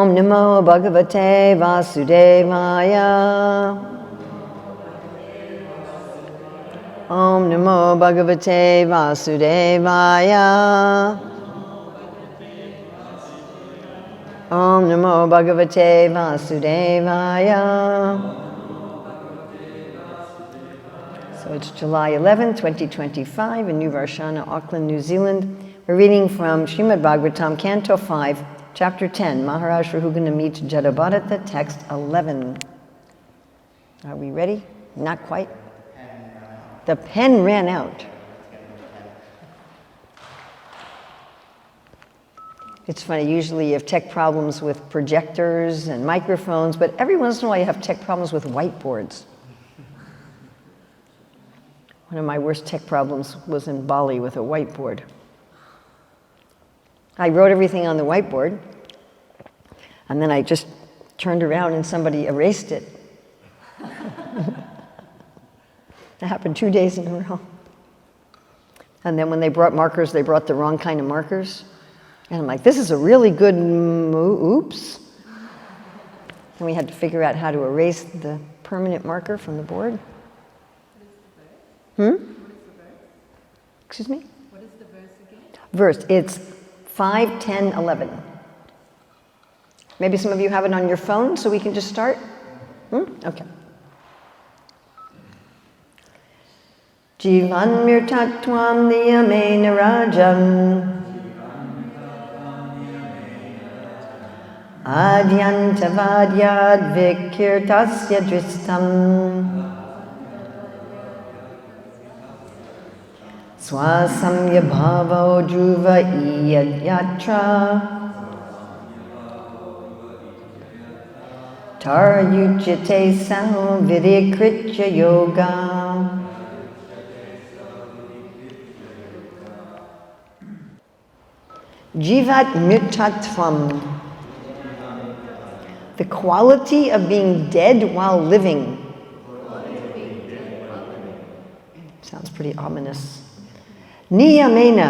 Om Namo Bhagavate Vasudevaya. Om Namo Bhagavate Vasudevaya. Om Namo Bhagavate Vasudevaya. So it's July 11, 2025 in New Varshana, Auckland, New Zealand. We're reading from Śrīmad-Bhāgavatam, Canto 5, Chapter 10, Maharaj Rahugana meets Jadabharata, text 11. Are we ready? Not quite. The pen ran out. It's funny, usually you have tech problems with projectors and microphones, but every once in a while you have tech problems with whiteboards. One of my worst tech problems was in Bali with a whiteboard. I wrote everything on the whiteboard, and then I just turned around and somebody erased it. That happened 2 days in a row. And then when they brought markers, they brought the wrong kind of markers. And I'm like, this is a really good oops. And we had to figure out how to erase the permanent marker from the board. What is the verse? Excuse me? What is the verse again? Verse, it's 5, 10, 11. Maybe some of you have it on your phone, so we can just start? Okay. Jivan mirtatvam niyamena rajam adyantavadyad vikirtasya dristam Swasamya bhavo dhruva iyadyatra taryuchyate sao vidikritya yoga. Jivat mritatvam, the quality of being dead while living. Sounds pretty ominous. Niyamena,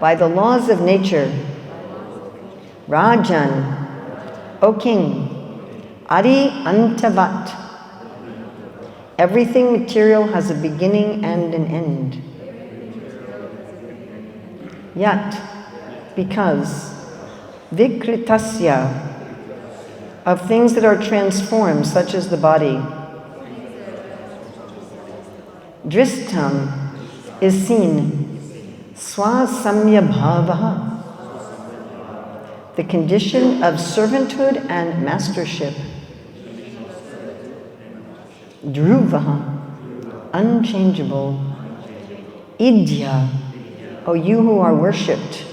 by the laws of nature. Rajan, O king. Adi antavat, everything material has a beginning and an end. Yat, because. Vikritasya, of things that are transformed, such as the body. Dristam, is seen. Swasamya bhavaha, the condition of servanthood and mastership. Dhruvaha, unchangeable. Idya, O you who are worshipped.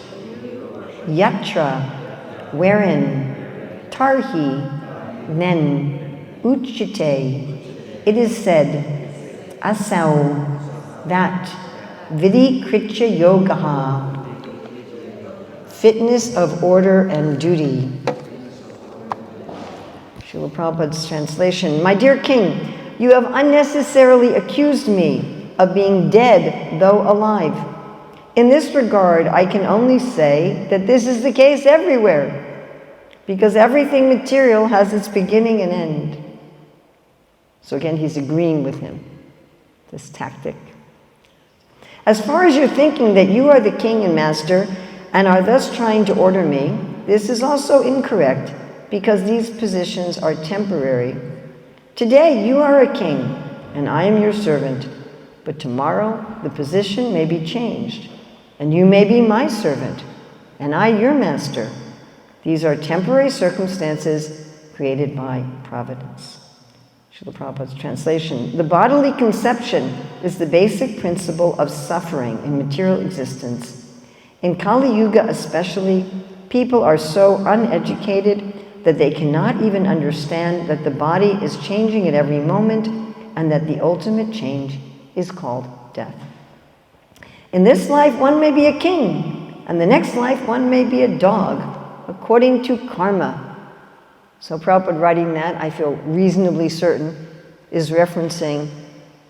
Yatra, wherein. Tarhi, then. Uchite, it is said. Asau, that. Vidikritya yogaha, fitness of order and duty. Srila Prabhupada's translation. My dear king, you have unnecessarily accused me of being dead, though alive. In this regard, I can only say that this is the case everywhere, because everything material has its beginning and end. So again, he's agreeing with him, this tactic. As far as you're thinking that you are the king and master and are thus trying to order me, this is also incorrect, because these positions are temporary. Today you are a king and I am your servant, but tomorrow the position may be changed and you may be my servant and I your master. These are temporary circumstances created by providence. Srila Prabhupada's translation. The bodily conception is the basic principle of suffering in material existence. In Kali Yuga especially, people are so uneducated that they cannot even understand that the body is changing at every moment and that the ultimate change is called death. In this life, one may be a king, and the next life, one may be a dog, according to karma. So Prabhupada writing that, I feel reasonably certain, is referencing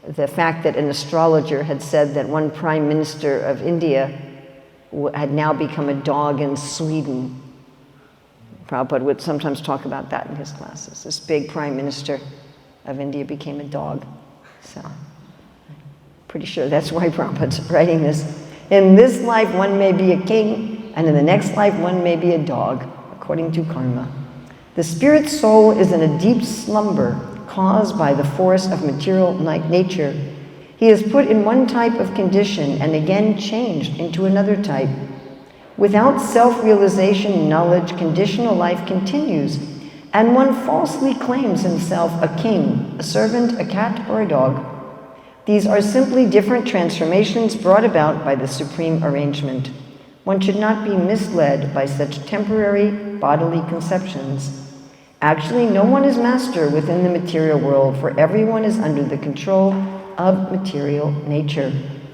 the fact that an astrologer had said that one prime minister of India had now become a dog in Sweden. Prabhupada would sometimes talk about that in his classes. This big prime minister of India became a dog. So, pretty sure that's why Prabhupada's writing this. In this life, one may be a king, and in the next life, one may be a dog, according to karma. The spirit soul is in a deep slumber caused by the force of material nature. He is put in one type of condition and again changed into another type. Without self-realization, knowledge, conditional life continues, and one falsely claims himself a king, a servant, a cat, or a dog. These are simply different transformations brought about by the supreme arrangement. One should not be misled by such temporary bodily conceptions. Actually, no one is master within the material world, for everyone is under the control of material nature,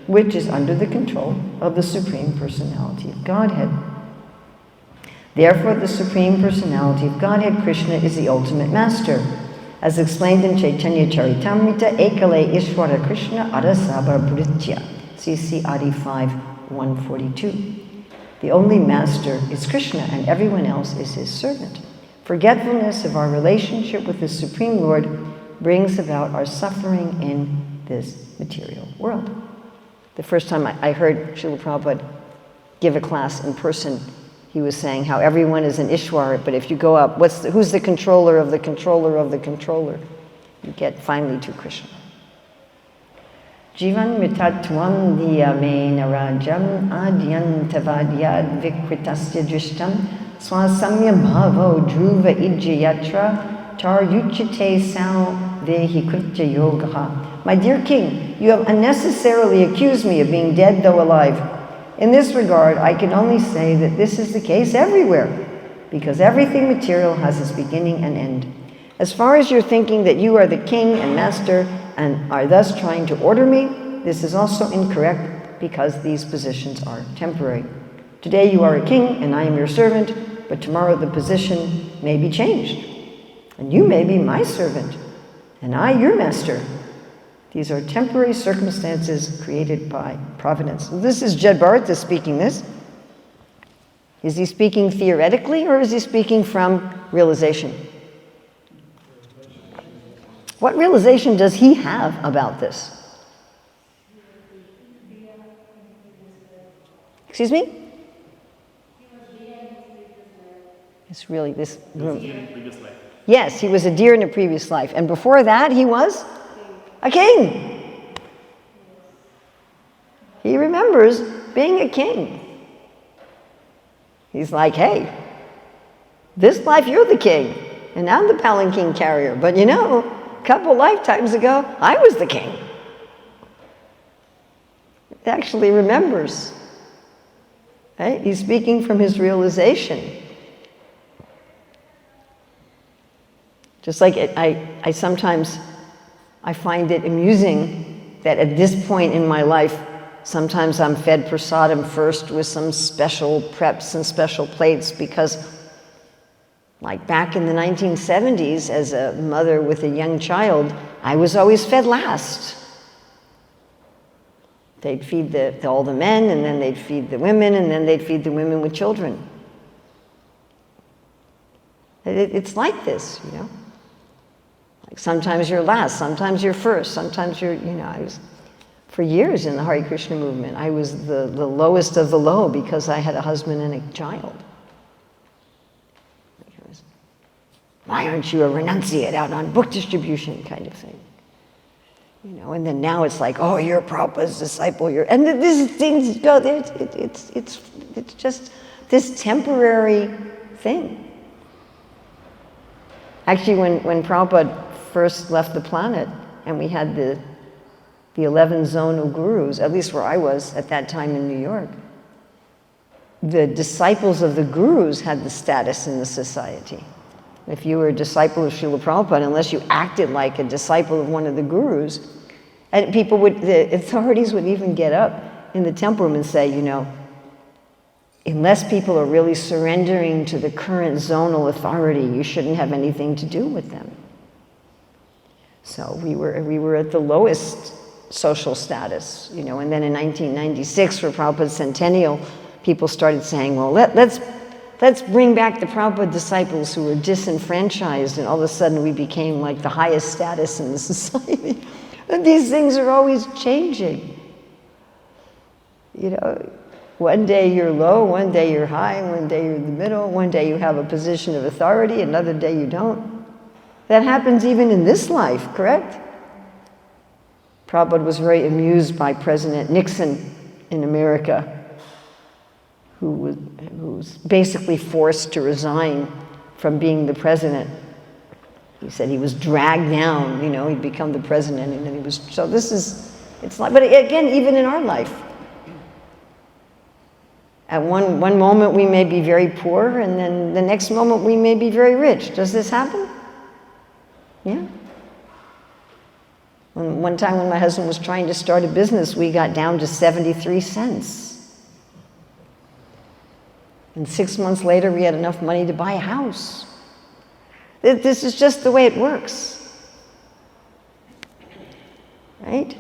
which is under the control of the Supreme Personality of Godhead. Therefore, the Supreme Personality of Godhead, Krishna, is the ultimate master. As explained in Chaitanya Charitamrita, Ekale Ishvara Krishna Arasabar Bhritya, CC Adi 5, 142. The only master is Krishna, and everyone else is his servant. Forgetfulness of our relationship with the Supreme Lord brings about our suffering in this material world. The first time I heard Srila Prabhupada give a class in person, he was saying how everyone is an Ishwar, but if you go up, who's the controller of the controller of the controller? You get finally to Krishna. Jivan mitatvam diyamena rajam adyantavadyad vikritasya drishtam swasamya bhavo dhruva ijjayatra tar yuchite sao vehi kritya yogaha. My dear king, you have unnecessarily accused me of being dead though alive. In this regard, I can only say that this is the case everywhere, because everything material has its beginning and end. As far as you're thinking that you are the king and master and are thus trying to order me, this is also incorrect, because these positions are temporary. Today you are a king and I am your servant, but tomorrow the position may be changed. And you may be my servant, and I your master. These are temporary circumstances created by providence. This is Jed Bharata speaking this. Is he speaking theoretically, or is he speaking from realization? What realization does he have about this? Excuse me? It's really this room. Yes, he was a deer in a previous life. And before that, he was a king. He remembers being a king. He's like, hey, this life you're the king, and I'm the palanquin carrier. But you know, a couple lifetimes ago, I was the king. He actually remembers. Right? He's speaking from his realization. Just like I sometimes find it amusing that at this point in my life, sometimes I'm fed prasadam first with some special preps and special plates, because like back in the 1970s, as a mother with a young child, I was always fed last. They'd feed all the men, and then they'd feed the women, and then they'd feed the women with children. It's like this, you know. Like sometimes you're last, sometimes you're first, sometimes you're, you know, I was, for years in the Hare Krishna movement, I was the lowest of the low because I had a husband and a child. Why aren't you a renunciate out on book distribution kind of thing? You know, and then now it's like, oh, you're Prabhupada's disciple, and these things go, it's just this temporary thing. Actually, when Prabhupada first left the planet, and we had the 11 zonal gurus, at least where I was at that time in New York, the disciples of the gurus had the status in the society. If you were a disciple of Srila Prabhupada, unless you acted like a disciple of one of the gurus, and the authorities would even get up in the temple room and say, you know, unless people are really surrendering to the current zonal authority, you shouldn't have anything to do with them. So we were at the lowest social status, you know, and then in 1996 for Prabhupada's centennial, people started saying, well, let's let's bring back the Prabhupada disciples who were disenfranchised, and all of a sudden we became like the highest status in the society. And these things are always changing. You know, one day you're low, one day you're high, one day you're in the middle, one day you have a position of authority, another day you don't. That happens even in this life, correct? Prabhupada was very amused by President Nixon in America, who was basically forced to resign from being the president. He said he was dragged down, you know, he'd become the president, and then he was, so this is, it's like, but again, even in our life. At one moment we may be very poor, and then the next moment we may be very rich. Does this happen? Yeah. One time when my husband was trying to start a business, we got down to 73 cents. And 6 months later, we had enough money to buy a house. This is just the way it works. Right?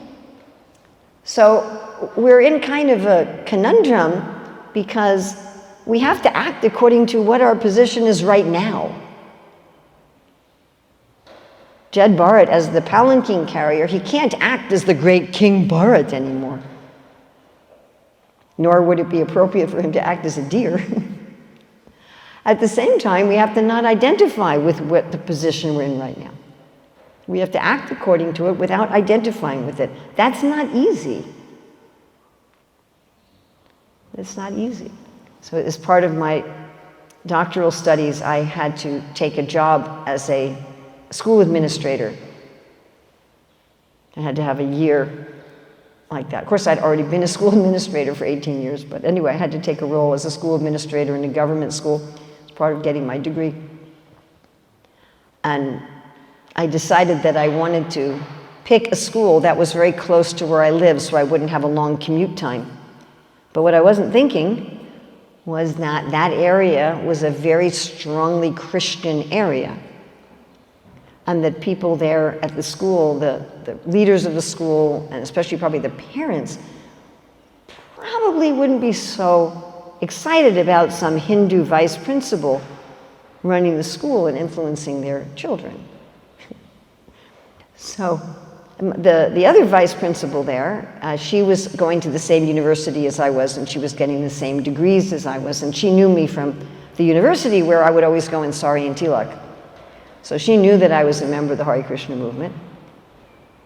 So we're in kind of a conundrum because we have to act according to what our position is right now. Jed Bharat, as the palanquin carrier, he can't act as the great King Bharat anymore. Nor would it be appropriate for him to act as a deer. At the same time, we have to not identify with what the position we're in right now. We have to act according to it without identifying with it. That's not easy. It's not easy. So as part of my doctoral studies, I had to take a job as a school administrator. I had to have a year like that. Of course, I'd already been a school administrator for 18 years, but anyway, I had to take a role as a school administrator in a government school as part of getting my degree. And I decided that I wanted to pick a school that was very close to where I live so I wouldn't have a long commute time. But what I wasn't thinking was that that area was a very strongly Christian area. And that people there at the school, the leaders of the school, and especially probably the parents, probably wouldn't be so excited about some Hindu vice principal running the school and influencing their children. So the other vice principal there, she was going to the same university as I was, and she was getting the same degrees as I was, and she knew me from the university where I would always go in sari and tilak. So she knew that I was a member of the Hare Krishna movement.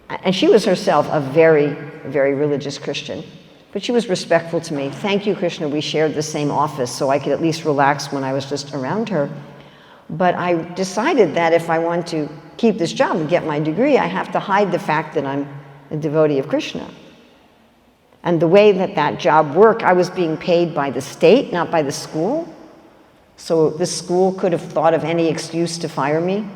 And she was herself a very, very religious Christian. But she was respectful to me. Thank you, Krishna, we shared the same office, so I could at least relax when I was just around her. But I decided that if I want to keep this job and get my degree, I have to hide the fact that I'm a devotee of Krishna. And the way that that job worked, I was being paid by the state, not by the school. So the school could have thought of any excuse to fire me,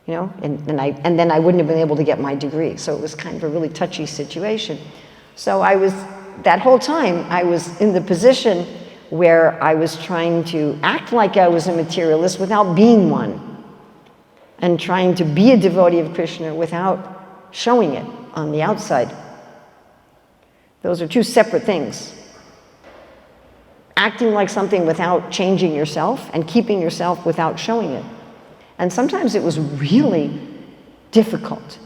you know, and then I wouldn't have been able to get my degree. So it was kind of a really touchy situation. So that whole time, I was in the position where I was trying to act like I was a materialist without being one, and trying to be a devotee of Krishna without showing it on the outside. Those are two separate things. Acting like something without changing yourself, and keeping yourself without showing it. And sometimes it was really difficult.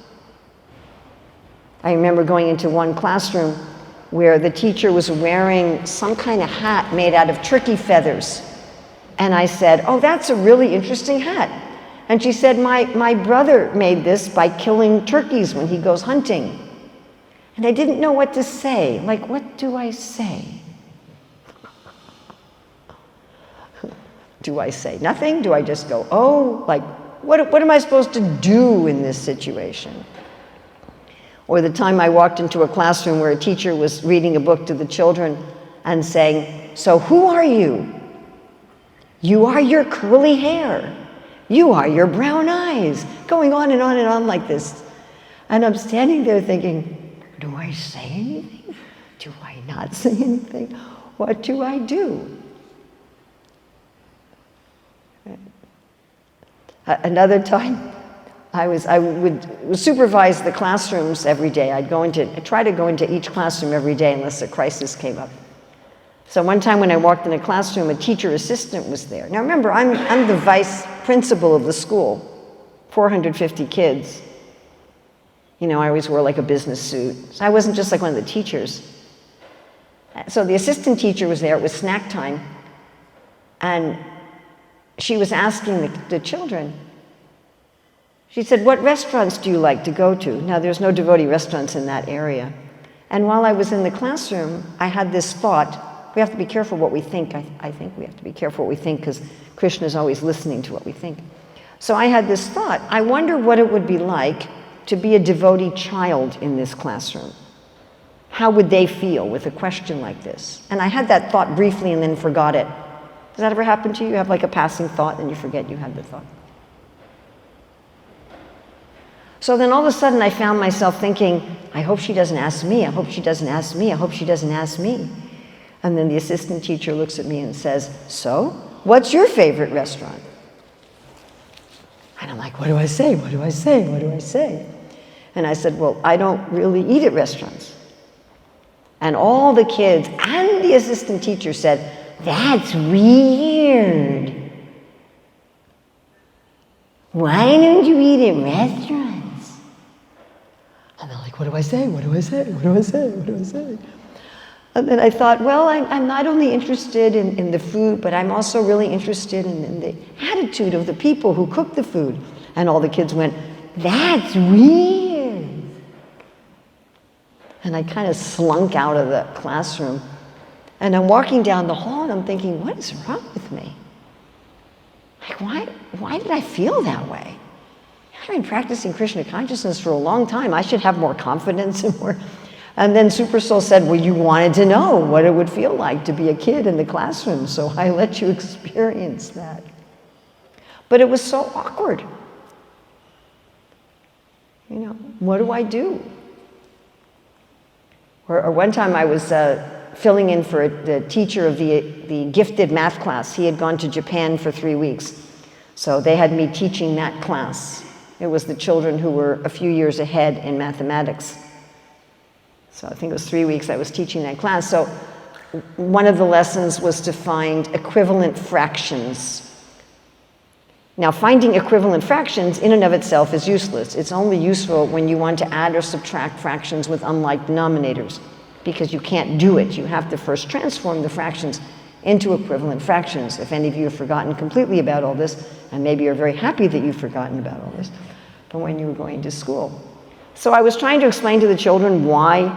I remember going into one classroom where the teacher was wearing some kind of hat made out of turkey feathers. And I said, "Oh, that's a really interesting hat." And she said, my brother made this by killing turkeys when he goes hunting. And I didn't know what to say. Like, what do I say? Do I say nothing? Do I just go, oh, like, what am I supposed to do in this situation? Or the time I walked into a classroom where a teacher was reading a book to the children and saying, "So who are you? You are your curly hair. You are your brown eyes," going on and on and on like this. And I'm standing there thinking, do I say anything? Do I not say anything? What do I do? Another time, I would supervise the classrooms every day. I'd try to go into each classroom every day unless a crisis came up. So one time when I walked in a classroom, a teacher assistant was there. Now remember, I'm the vice principal of the school, 450 kids. You know, I always wore like a business suit. So I wasn't just like one of the teachers. So the assistant teacher was there, it was snack time, and she was asking the children, she said, what restaurants do you like to go to? Now there's no devotee restaurants in that area. And while I was in the classroom, I had this thought, we have to be careful what we think. I think we have to be careful what we think because Krishna is always listening to what we think. So I had this thought, I wonder what it would be like to be a devotee child in this classroom. How would they feel with a question like this? And I had that thought briefly and then forgot it. Does that ever happen to you? You have like a passing thought and you forget you had the thought. So then all of a sudden I found myself thinking, I hope she doesn't ask me, I hope she doesn't ask me, I hope she doesn't ask me. And then the assistant teacher looks at me and says, so, what's your favorite restaurant? And I'm like, what do I say? What do I say? What do I say? And I said, well, I don't really eat at restaurants. And all the kids and the assistant teacher said, that's weird. Why don't you eat at restaurants? And they're like, what do I say? What do I say? What do I say? What do I say? And then I thought, well, I'm not only interested in the food, but I'm also really interested in the attitude of the people who cook the food. And all the kids went, that's weird. And I kind of slunk out of the classroom. And I'm walking down the hall and I'm thinking, what is wrong with me? Like, why did I feel that way? I've been practicing Krishna consciousness for a long time. I should have more confidence and more. And then Super Soul said, well, you wanted to know what it would feel like to be a kid in the classroom, so I let you experience that. But it was so awkward. You know, what do I do? Or one time I was filling in for the teacher of the gifted math class. He had gone to Japan for 3 weeks. So they had me teaching that class. It was the children who were a few years ahead in mathematics. So I think it was 3 weeks I was teaching that class. So one of the lessons was to find equivalent fractions. Now, finding equivalent fractions in and of itself is useless. It's only useful when you want to add or subtract fractions with unlike denominators, because you can't do it. You have to first transform the fractions into equivalent fractions. If any of you have forgotten completely about all this, and maybe you're very happy that you've forgotten about all this, from when you were going to school. So I was trying to explain to the children why,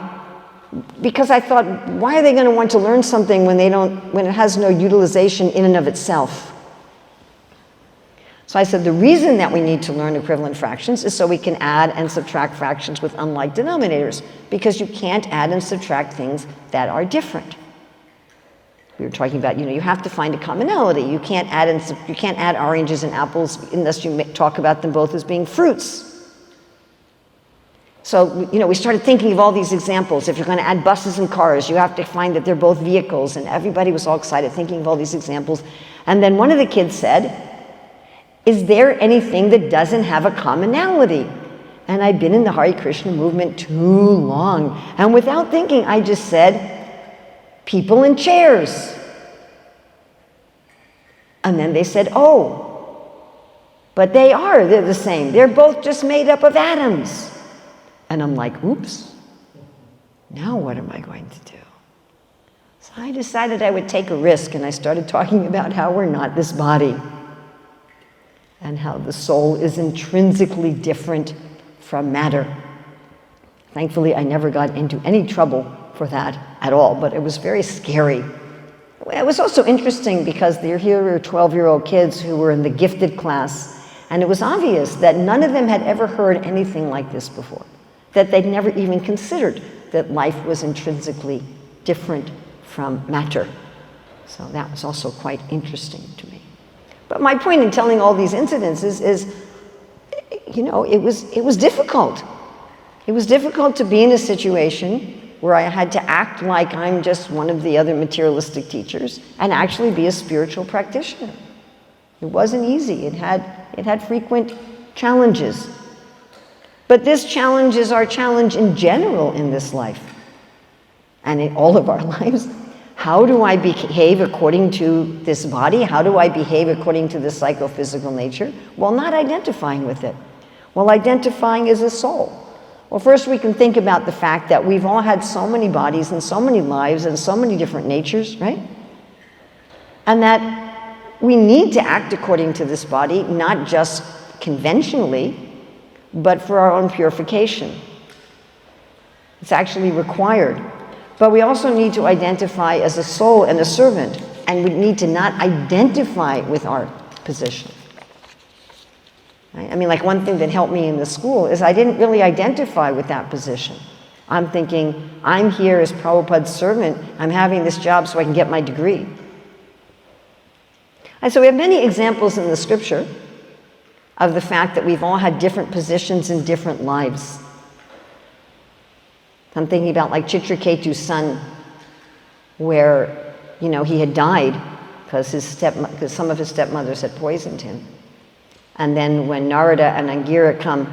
because I thought, why are they going to want to learn something when it has no utilization in and of itself? So I said, the reason that we need to learn equivalent fractions is so we can add and subtract fractions with unlike denominators, because you can't add and subtract things that are different. We were talking about, you have to find a commonality. You can't add oranges and apples unless you talk about them both as being fruits. So, we started thinking of all these examples. If you're going to add buses and cars, you have to find that they're both vehicles, and everybody was all excited thinking of all these examples. And then one of the kids said, is there anything that doesn't have a commonality? And I'd been in the Hare Krishna movement too long. And without thinking, I just said, people and chairs. And then they said, oh, but they're the same. They're both just made up of atoms. And I'm like, oops, now what am I going to do? So I decided I would take a risk, and I started talking about how we're not this body, and how the soul is intrinsically different from matter. Thankfully, I never got into any trouble for that at all, but it was very scary. It was also interesting because here were 12-year-old kids who were in the gifted class, and it was obvious that none of them had ever heard anything like this before, that they'd never even considered that life was intrinsically different from matter. So that was also quite interesting to me. But my point in telling all these incidents is it was difficult. It was difficult to be in a situation where I had to act like I'm just one of the other materialistic teachers and actually be a spiritual practitioner. It wasn't easy. It had frequent challenges. But this challenge is our challenge in general in this life and in all of our lives. How do I behave according to this body? How do I behave according to the psychophysical nature? Well, not identifying with it. Well, identifying as a soul. Well, first we can think about the fact that we've all had so many bodies and so many lives and so many different natures, right? And that we need to act according to this body, not just conventionally, but for our own purification. It's actually required. But we also need to identify as a soul and a servant, and we need to not identify with our position. Right? I mean, like one thing that helped me in the school is I didn't really identify with that position. I'm thinking, I'm here as Prabhupada's servant, I'm having this job so I can get my degree. And so we have many examples in the scripture of the fact that we've all had different positions in different lives. I'm thinking about like Chitraketu's son, where, he had died because some of his stepmothers had poisoned him. And then when Narada and Angira come,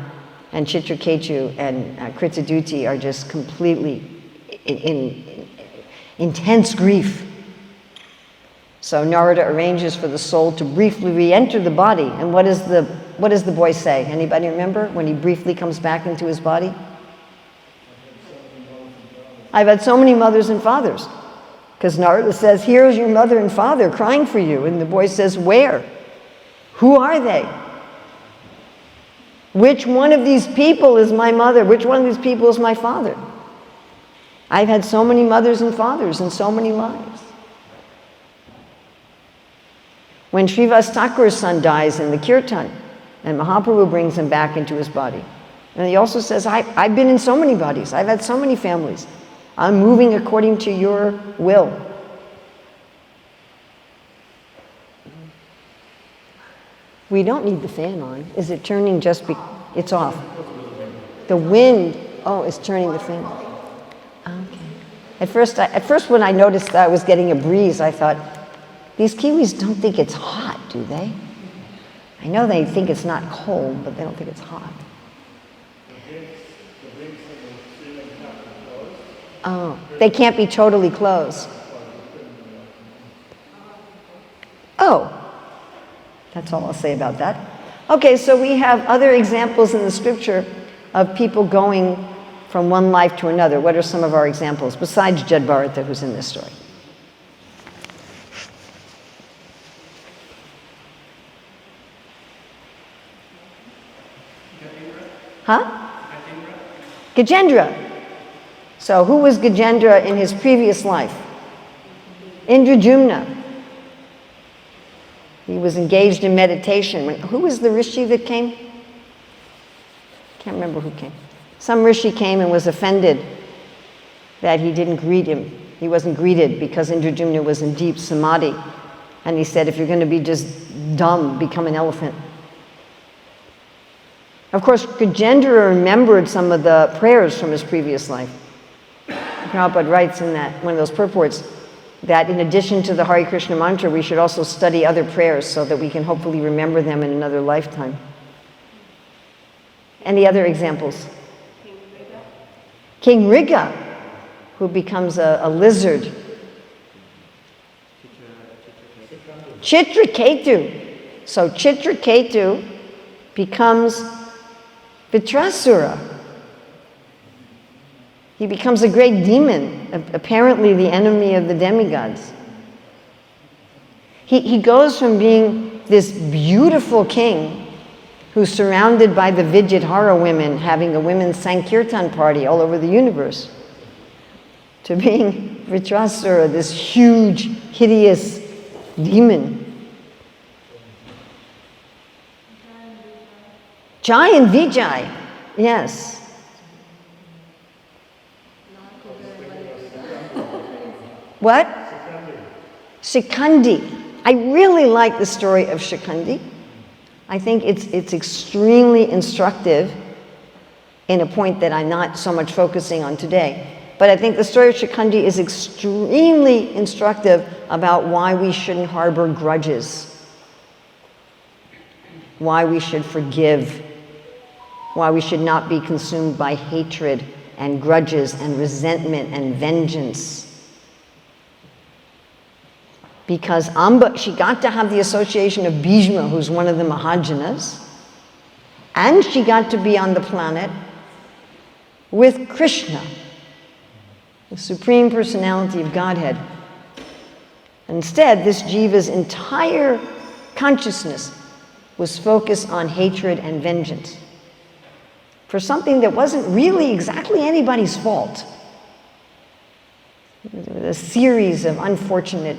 and Chitraketu and Kritaduti are just completely in intense grief. So Narada arranges for the soul to briefly re-enter the body. And what does the boy say? Anybody remember when he briefly comes back into his body? I've had so many mothers and fathers. Because Narada says, here's your mother and father crying for you. And the boy says, where? Who are they? Which one of these people is my mother? Which one of these people is my father? I've had so many mothers and fathers in so many lives. When Srivas Thakur's son dies in the kirtan, and Mahaprabhu brings him back into his body. And he also says, I've been in so many bodies. I've had so many families. I'm moving according to your will. We don't need the fan on. Is it turning it's off? The wind, is turning the fan on. Okay. At first when I noticed that I was getting a breeze, I thought, these Kiwis don't think it's hot, do they? I know they think it's not cold, but they don't think it's hot. Oh, they can't be totally closed. Oh, that's all I'll say about that. Okay, so we have other examples in the scripture of people going from one life to another. What are some of our examples, besides Jad Bharata, who's in this story? Huh? Gajendra. So who was Gajendra in his previous life? Indradyumna. He was engaged in meditation. Who was the rishi that came? Can't remember who came. Some rishi came and was offended that he didn't greet him. He wasn't greeted because Indradyumna was in deep samadhi. And he said, if you're going to be just dumb, become an elephant. Of course, Gajendra remembered some of the prayers from his previous life. Prabhupada writes in one of those purports that in addition to the Hare Krishna mantra, we should also study other prayers so that we can hopefully remember them in another lifetime. Any other examples? King Riga, who becomes a lizard. Chitraketu. So Chitraketu becomes Vitrasura. He becomes a great demon, apparently the enemy of the demigods. He goes from being this beautiful king who's surrounded by the Vidyadhara women, having a women's Sankirtan party all over the universe, to being Vitrasura, this huge, hideous demon. Jai and Vijay, yes. What? Shikandi. I really like the story of Shikandi. I think it's extremely instructive in a point that I'm not so much focusing on today. But I think the story of Shikandi is extremely instructive about why we shouldn't harbor grudges, why we should forgive, why we should not be consumed by hatred and grudges and resentment and vengeance. because Amba, she got to have the association of Bhishma, who's one of the Mahajanas, and she got to be on the planet with Krishna, the Supreme Personality of Godhead. Instead, this jiva's entire consciousness was focused on hatred and vengeance for something that wasn't really exactly anybody's fault. It was a series of unfortunate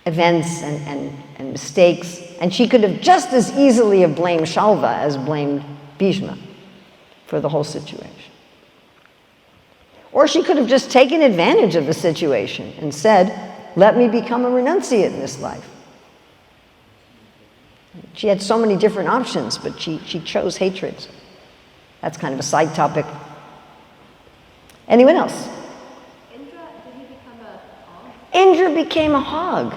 events and mistakes, and she could have just as easily have blamed Shalva as blamed Bhishma for the whole situation. Or she could have just taken advantage of the situation and said, let me become a renunciate in this life. She had so many different options, but she chose hatred. That's kind of a side topic. Anyone else? Indra, did he become a hog? Indra became a hog.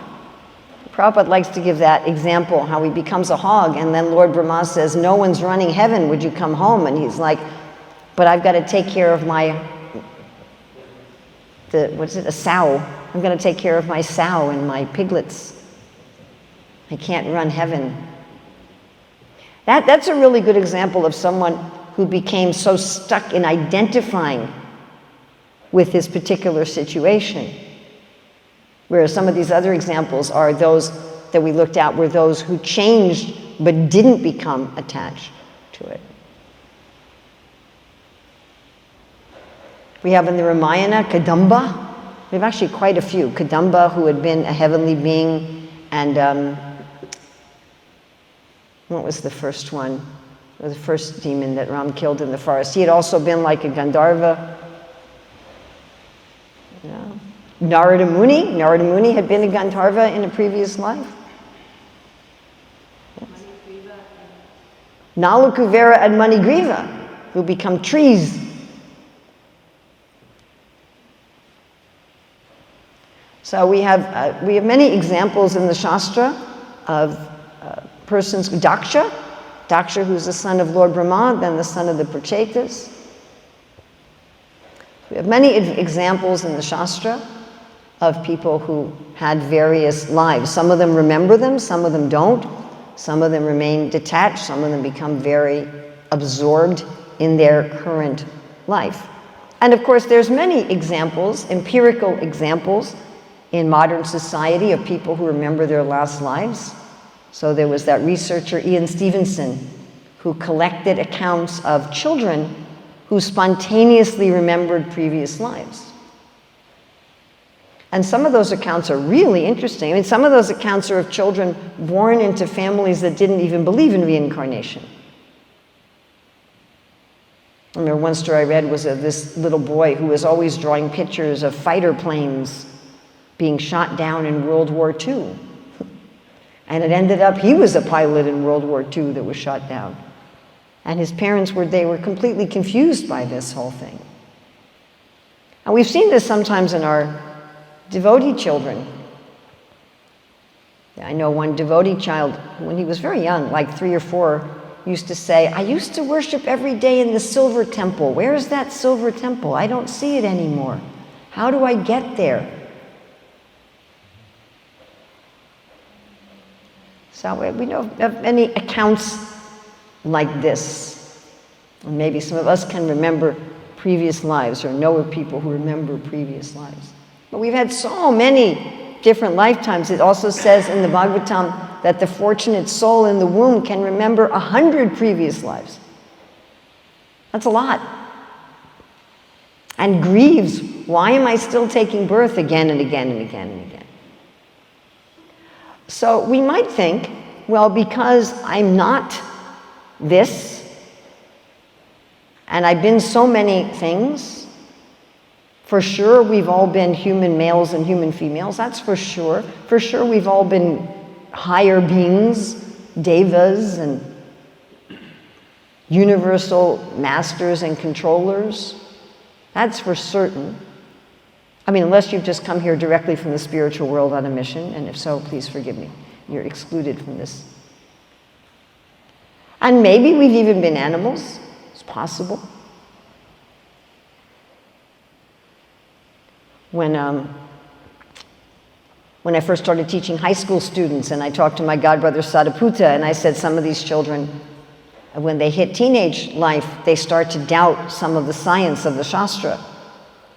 Prabhupada likes to give that example, how he becomes a hog, and then Lord Brahma says, no one's running heaven, would you come home? And he's like, but I've got to take care of a sow. I'm going to take care of my sow and my piglets. I can't run heaven. That's a really good example of someone who became so stuck in identifying with his particular situation. Whereas some of these other examples are those that we looked at were those who changed but didn't become attached to it. We have in the Ramayana Kadamba. We have actually quite a few. Kadamba, who had been a heavenly being, and what was the first one? The first demon that Ram killed in the forest. He had also been like a Gandharva. Yeah. Narada Muni had been a Gandharva in a previous life. Yes. Nalakuvera and Manigriva, who become trees. So we have many examples in the Shastra of persons, Daksha, who's the son of Lord Brahma, then the son of the Prachetas. We have many examples in the Shastra of people who had various lives. Some of them remember them, some of them don't. Some of them remain detached, some of them become very absorbed in their current life. And of course, there's many examples, empirical examples, in modern society of people who remember their last lives. So there was that researcher, Ian Stevenson, who collected accounts of children who spontaneously remembered previous lives. And some of those accounts are really interesting. I mean, some of those accounts are of children born into families that didn't even believe in reincarnation. I remember one story I read was of this little boy who was always drawing pictures of fighter planes being shot down in World War II. And it ended up he was a pilot in World War II that was shot down. And his parents were completely confused by this whole thing. And we've seen this sometimes in our devotee children. I know one devotee child, when he was very young, like 3 or 4, used to say, I used to worship every day in the silver temple. Where is that silver temple? I don't see it anymore. How do I get there? So we know of many accounts like this. And maybe some of us can remember previous lives or know of people who remember previous lives. But we've had so many different lifetimes. It also says in the Bhagavatam that the fortunate soul in the womb can remember 100 previous lives. That's a lot. And grieves, why am I still taking birth again and again and again and again? So we might think, well, because I'm not this, and I've been so many things, for sure we've all been human males and human females, that's for sure. For sure we've all been higher beings, devas and universal masters and controllers. That's for certain. I mean, unless you've just come here directly from the spiritual world on a mission, and if so, please forgive me. You're excluded from this. And maybe we've even been animals. It's possible. When when I first started teaching high school students, and I talked to my godbrother Sadaputta, and I said some of these children, when they hit teenage life, they start to doubt some of the science of the Shastra.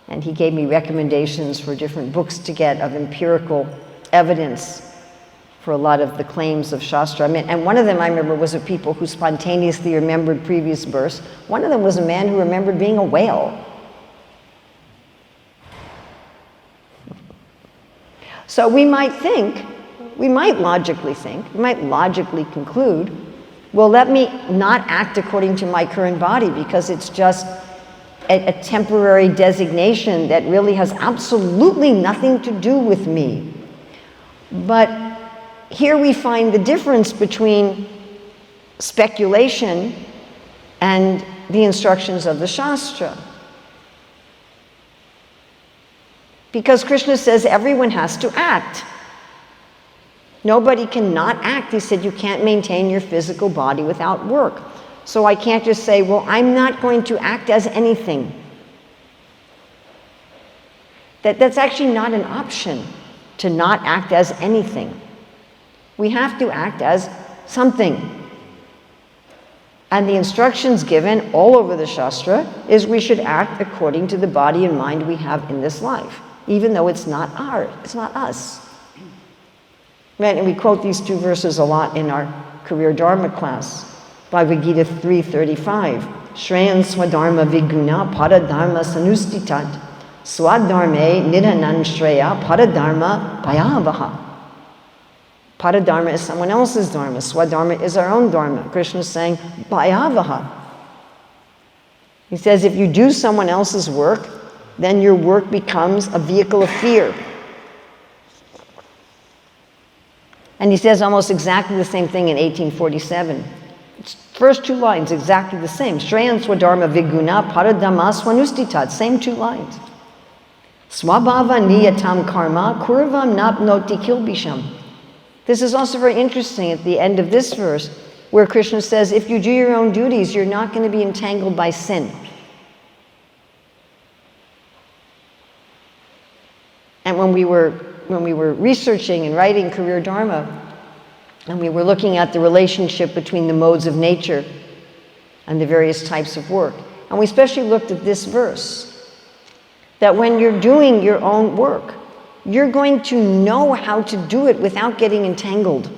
And he gave me recommendations for different books to get of empirical evidence for a lot of the claims of Shastra. I mean, and one of them I remember was of people who spontaneously remembered previous verse. One of them was a man who remembered being a whale. So we might logically conclude, well, let me not act according to my current body because it's just a temporary designation that really has absolutely nothing to do with me. But here we find the difference between speculation and the instructions of the Shastra. Because Krishna says everyone has to act. Nobody can not act. He said you can't maintain your physical body without work. So I can't just say, well, I'm not going to act as anything. That's actually not an option, to not act as anything. We have to act as something. And the instructions given all over the Shastra is we should act according to the body and mind we have in this life, even though it's not us. Right? And we quote these two verses a lot in our career Dharma class. Bhagavad Gita 3:35. Shreyan swadharma viguna paradharma sanustitat swadharme nidhanan shreya paradharma bhayavaha. Paradharma is someone else's dharma. Swadharma is our own dharma. Krishna is saying, bhayavaha. He says if you do someone else's work, then your work becomes a vehicle of fear. And he says almost exactly the same thing in 1847. First two lines, exactly the same. Shreyan swadharma viguna paradharma swanustitat. Same two lines. Swabhava niyatam karma kurvam napnoti kilbisham. This is also very interesting at the end of this verse, where Krishna says, if you do your own duties, you're not going to be entangled by sin. And when we were researching and writing Career Dharma, and we were looking at the relationship between the modes of nature and the various types of work, and we especially looked at this verse, that when you're doing your own work, you're going to know how to do it without getting entangled.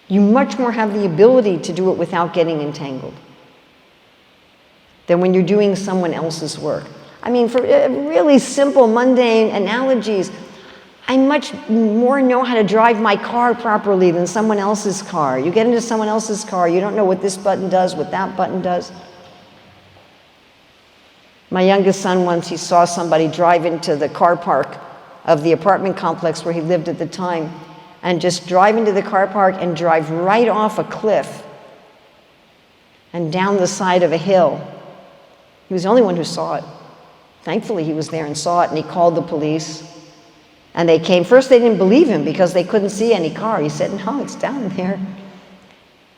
You much more have the ability to do it without getting entangled than when you're doing someone else's work. I mean, for really simple, mundane analogies, I much more know how to drive my car properly than someone else's car. You get into someone else's car, you don't know what this button does, what that button does. My youngest son once, he saw somebody drive into the car park of the apartment complex where he lived at the time, and just drive into the car park and drive right off a cliff and down the side of a hill. He was the only one who saw it. Thankfully, he was there and saw it, and he called the police. And they came. First, they didn't believe him because they couldn't see any car. He said, no, it's down there.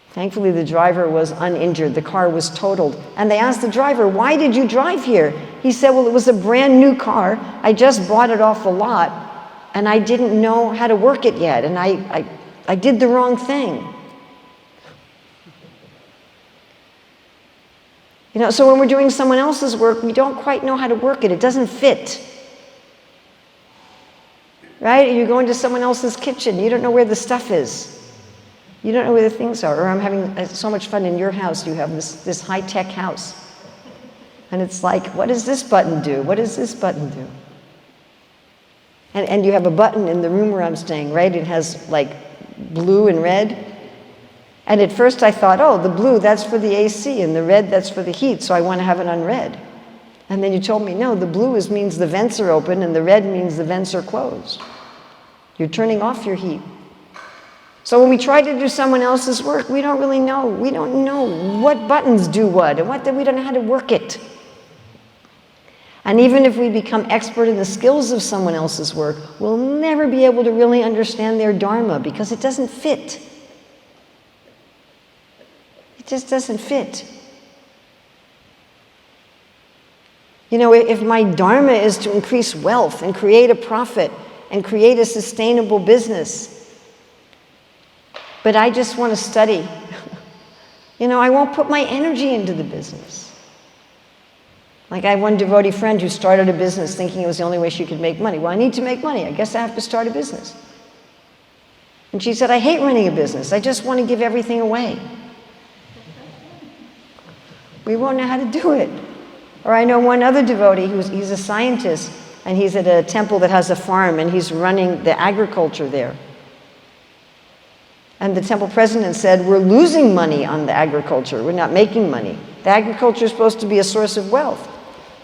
Thankfully, the driver was uninjured. The car was totaled. And they asked the driver, why did you drive here? He said, well, it was a brand new car. I just bought it off the lot, and I didn't know how to work it yet, and I did the wrong thing. You know, so when we're doing someone else's work, we don't quite know how to work it. It doesn't fit. Right? You go into someone else's kitchen. You don't know where the stuff is. You don't know where the things are. Or I'm having so much fun in your house. You have this high-tech house. And it's like, what does this button do? What does this button do? And you have a button in the room where I'm staying, right? It has like blue and red. And at first I thought, oh, the blue, that's for the AC, and the red, that's for the heat, so I want to have it on red. And then you told me, no, the blue means the vents are open, and the red means the vents are closed. You're turning off your heat. So when we try to do someone else's work, we don't really know. We don't know what buttons do what, and we don't know how to work it. And even if we become expert in the skills of someone else's work, we'll never be able to really understand their dharma because it doesn't fit. It just doesn't fit. You know, if my dharma is to increase wealth and create a profit and create a sustainable business, but I just want to study, you know, I won't put my energy into the business. Like I have one devotee friend who started a business thinking it was the only way she could make money. Well, I need to make money. I guess I have to start a business. And she said, I hate running a business. I just want to give everything away. We won't know how to do it. Or I know one other devotee he's a scientist, and he's at a temple that has a farm, and he's running the agriculture there. And the temple president said, we're losing money on the agriculture. We're not making money. The agriculture is supposed to be a source of wealth.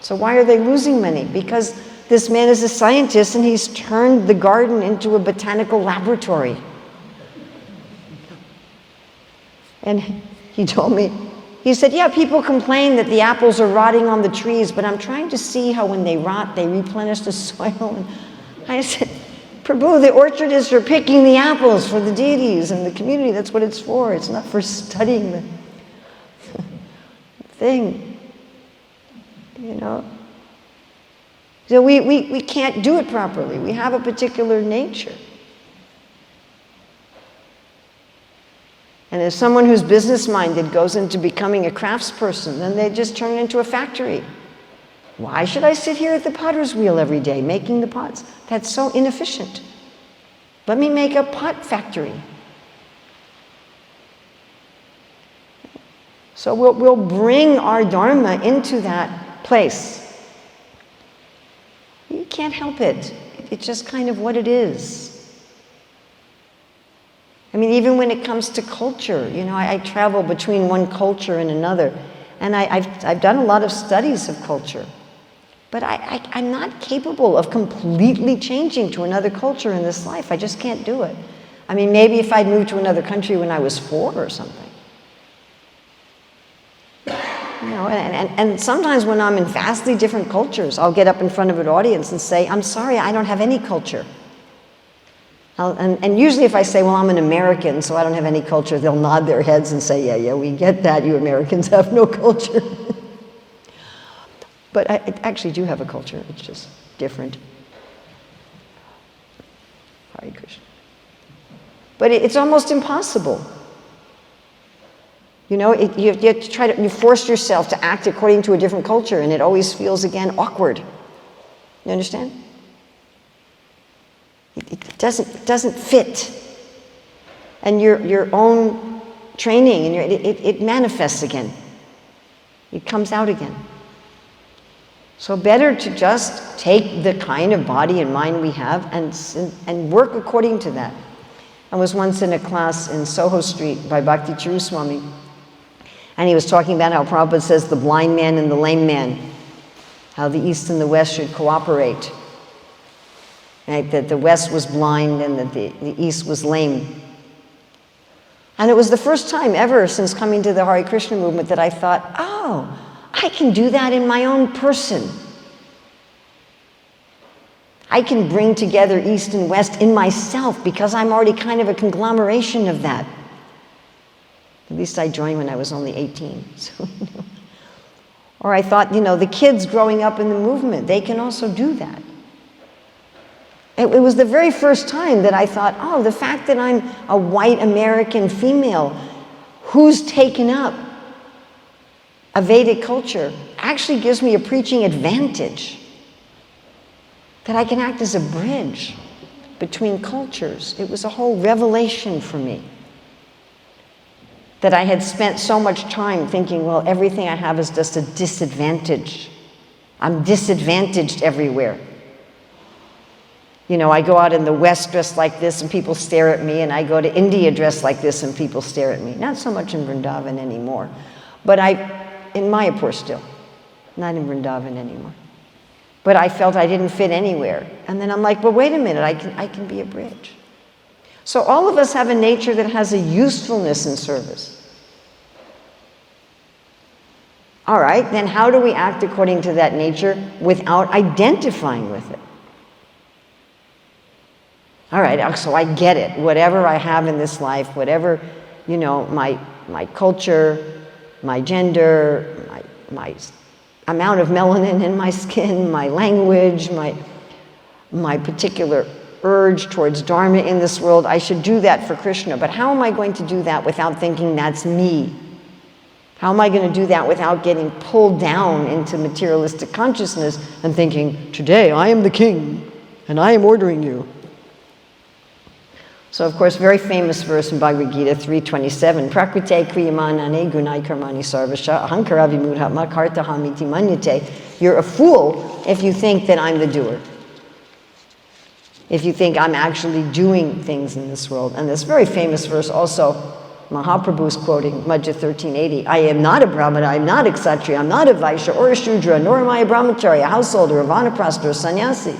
So why are they losing money? Because this man is a scientist, and he's turned the garden into a botanical laboratory. And he told me, he said, yeah, people complain that the apples are rotting on the trees, but I'm trying to see how when they rot, they replenish the soil. And I said, Prabhu, the orchard is for picking the apples for the deities and the community. That's what it's for. It's not for studying the thing, you know. So we can't do it properly. We have a particular nature. And if someone who's business-minded goes into becoming a craftsperson, then they just turn it into a factory. Why should I sit here at the potter's wheel every day making the pots? That's so inefficient. Let me make a pot factory. So we'll bring our dharma into that place. You can't help it. It's just kind of what it is. I mean, even when it comes to culture, you know, I travel between one culture and another, and I've done a lot of studies of culture, but I'm not capable of completely changing to another culture in this life. I just can't do it. I mean, maybe if I'd moved to another country when I was 4 or something. You know, and sometimes when I'm in vastly different cultures, I'll get up in front of an audience and say, I'm sorry, I don't have any culture. And usually if I say, well, I'm an American, so I don't have any culture, they'll nod their heads and say, yeah, we get that, you Americans have no culture. But I actually do have a culture, it's just different. Hare Krishna. But it's almost impossible. You know, you have to try to, you force yourself to act according to a different culture, and it always feels, again, awkward. You understand? It doesn't fit. And your own training, and it manifests again. It comes out again. So better to just take the kind of body and mind we have and work according to that. I was once in a class in Soho Street by Bhakti Chiru Swami, and he was talking about how Prabhupada says the blind man and the lame man, how the East and the West should cooperate. Right? That the West was blind and that the East was lame. And it was the first time ever since coming to the Hare Krishna movement that I thought, oh, I can do that in my own person. I can bring together East and West in myself because I'm already kind of a conglomeration of that. At least I joined when I was only 18. So, you know. Or I thought, you know, the kids growing up in the movement, they can also do that. It was the very first time that I thought, oh, the fact that I'm a white American female who's taken up a Vedic culture actually gives me a preaching advantage. That I can act as a bridge between cultures. It was a whole revelation for me. That I had spent so much time thinking, well, everything I have is just a disadvantage. I'm disadvantaged everywhere. You know, I go out in the West dressed like this and people stare at me, and I go to India dressed like this and people stare at me. Not so much in Vrindavan anymore, but in Mayapur still, not in Vrindavan anymore. But I felt I didn't fit anywhere. And then I'm like, well, wait a minute, I can be a bridge. So all of us have a nature that has a usefulness in service. All right, then how do we act according to that nature without identifying with it? All right, so I get it. Whatever I have in this life, whatever, you know, my culture, my gender, my amount of melanin in my skin, my language, my particular urge towards Dharma in this world, I should do that for Krishna. But how am I going to do that without thinking that's me? How am I going to do that without getting pulled down into materialistic consciousness and thinking, today I am the king and I am ordering you? So, of course, very famous verse in Bhagavad Gita 3:27, Prakrite kriyamanane gunai karmani sarvasha ahankara vimudhatma kartahamiti manyate. You're a fool if you think that I'm the doer. If you think I'm actually doing things in this world. And this very famous verse also, Mahaprabhu's quoting, Madhya 1380, I am not a Brahmana, I am not a Kshatriya, I'm not a Vaishya or a Shudra, nor am I a Brahmachari, a householder, a Vanaprastha, or a sannyasi.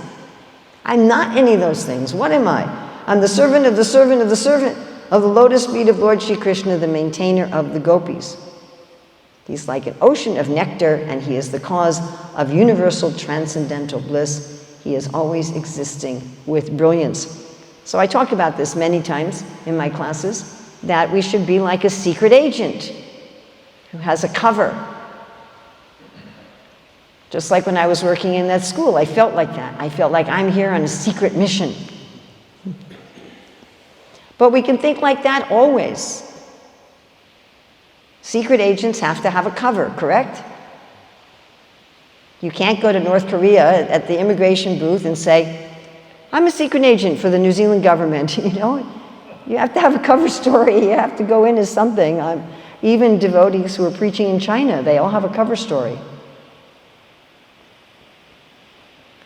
I'm not any of those things. What am I? I'm the servant of the servant of the servant of the lotus feet of Lord Shri Krishna, the maintainer of the gopis. He's like an ocean of nectar, and he is the cause of universal transcendental bliss. He is always existing with brilliance. So I talk about this many times in my classes, that we should be like a secret agent who has a cover. Just like when I was working in that school, I felt like that. I felt like I'm here on a secret mission. But we can think like that always. Secret agents have to have a cover, correct? You can't go to North Korea at the immigration booth and say, I'm a secret agent for the New Zealand government. You know, you have to have a cover story. You have to go in as something. Even devotees who are preaching in China, they all have a cover story.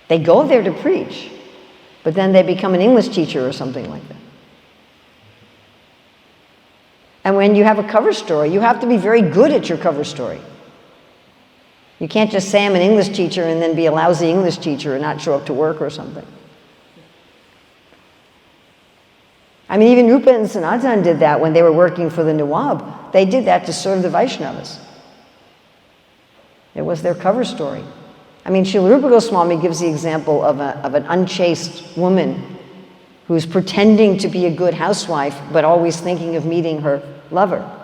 They go there to preach, but then they become an English teacher or something like that. And when you have a cover story, you have to be very good at your cover story. You can't just say I'm an English teacher and then be a lousy English teacher and not show up to work or something. I mean, even Rupa and Sanatan did that when they were working for the Nawab. They did that to serve the Vaishnavas. It was their cover story. I mean, Srila Rupa Goswami gives the example of an unchaste woman who's pretending to be a good housewife, but always thinking of meeting her lover.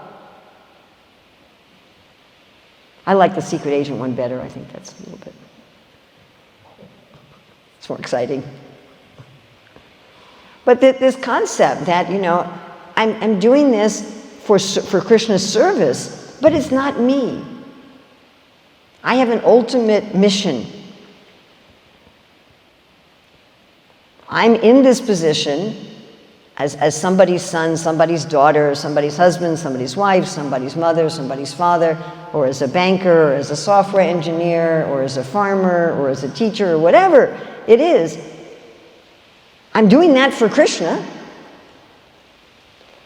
I like the secret agent one better. I think that's a little bit, it's more exciting. But this concept that, you know, I'm doing this for Krishna's service, but it's not me. I have an ultimate mission. I'm in this position as somebody's son, somebody's daughter, somebody's husband, somebody's wife, somebody's mother, somebody's father, or as a banker, or as a software engineer, or as a farmer, or as a teacher, or whatever it is. I'm doing that for Krishna,